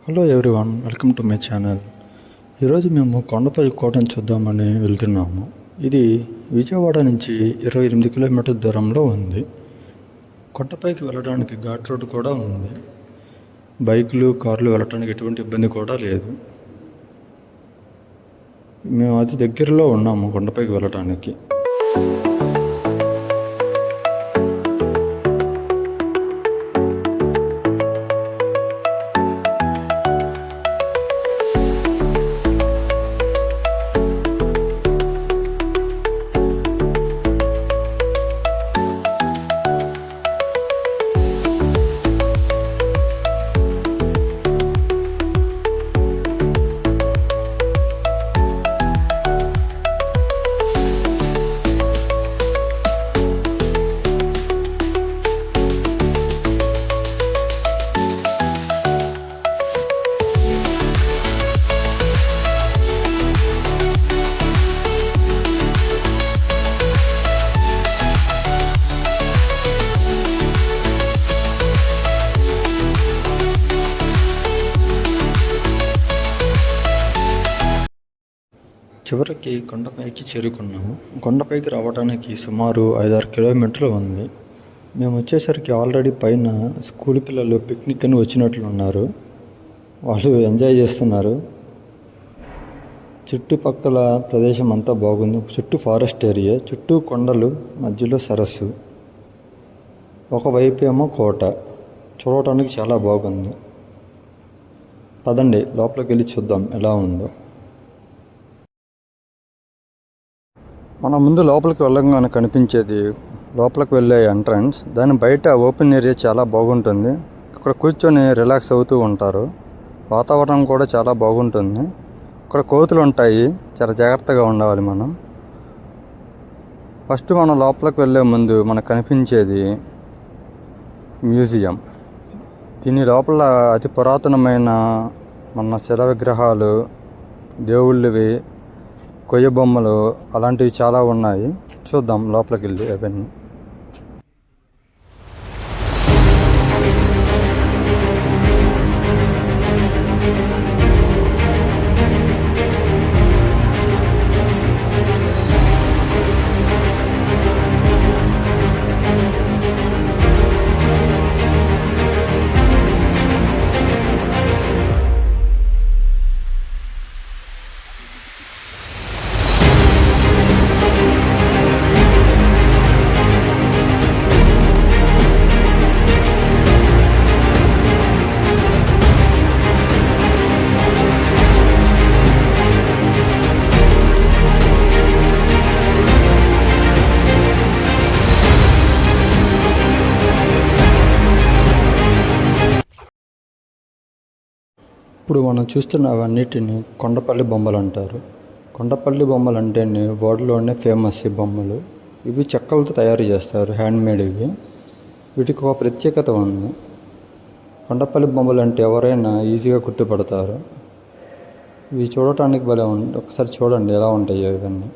Hello everyone, welcome to my channel. ఈరోజు మేము కొండపల్లి కోటను చూద్దామని వెళ్తున్నాము. ఇది విజయవాడ నుంచి 28 కిలోమీటర్ల దూరంలో ఉంది. కొండపైకి వెళ్ళడానికి ఘాట్ రోడ్డు కూడా ఉంది. బైకులు, కార్లు వెళ్ళడానికి ఎటువంటి ఇబ్బంది కూడా లేదు. మేము అతి దగ్గరలో ఉన్నాము కొండపైకి వెళ్ళడానికి. చివరికి కొండపైకి చేరుకున్నాము. కొండపైకి రావడానికి సుమారు 5-6 కిలోమీటర్లు ఉంది. మేము వచ్చేసరికి ఆల్రెడీ పైన స్కూల్ పిల్లలు పిక్నిక్ అని వచ్చినట్లు ఉన్నారు. వాళ్ళు ఎంజాయ్ చేస్తున్నారు. చుట్టుపక్కల ప్రదేశం అంతా బాగుంది. చుట్టూ ఫారెస్ట్ ఏరియా, చుట్టూ కొండలు, మధ్యలో సరస్సు, ఒకవైపు ఏమో కోట. చూడటానికి చాలా బాగుంది. పదండి లోపలికి వెళ్ళి చూద్దాం ఎలా ఉందో. మన ముందు లోపలికి వెళ్ళగానే కనిపించేది లోపలికి వెళ్ళే ఎంట్రన్స్. దాని బయట ఓపెన్ ఏరియా చాలా బాగుంటుంది. ఇక్కడ కూర్చొని రిలాక్స్ అవుతూ ఉంటారు. వాతావరణం కూడా చాలా బాగుంటుంది. ఇక్కడ కోతులు ఉంటాయి, చాలా జాగ్రత్తగా ఉండాలి మనం. ఫస్ట్ మనం లోపలికి వెళ్ళే ముందు మనకు కనిపించేది మ్యూజియం. దీని లోపల అతి పురాతనమైన మన శిలా విగ్రహాలు, దేవుళ్ళవి, కొయ్య బొమ్మలు అలాంటివి చాలా ఉన్నాయి. చూద్దాం లోపలికి వెళ్ళి అవన్నీ. ఇప్పుడు మనం చూస్తున్నవన్నిటిని కొండపల్లి బొమ్మలు అంటారు. కొండపల్లి బొమ్మలు అంటేనే వరల్డ్లోనే ఫేమస్ ఈ బొమ్మలు. ఇవి చెక్కలతో తయారు చేస్తారు, హ్యాండ్మేడ్ ఇవి. వీటికి ఒక ప్రత్యేకత ఉంది. కొండపల్లి బొమ్మలు అంటే ఎవరైనా ఈజీగా గుర్తుపడతారు. ఇవి చూడటానికి భలే ఉంది. ఒకసారి చూడండి ఎలా ఉంటాయో ఇవన్నీ.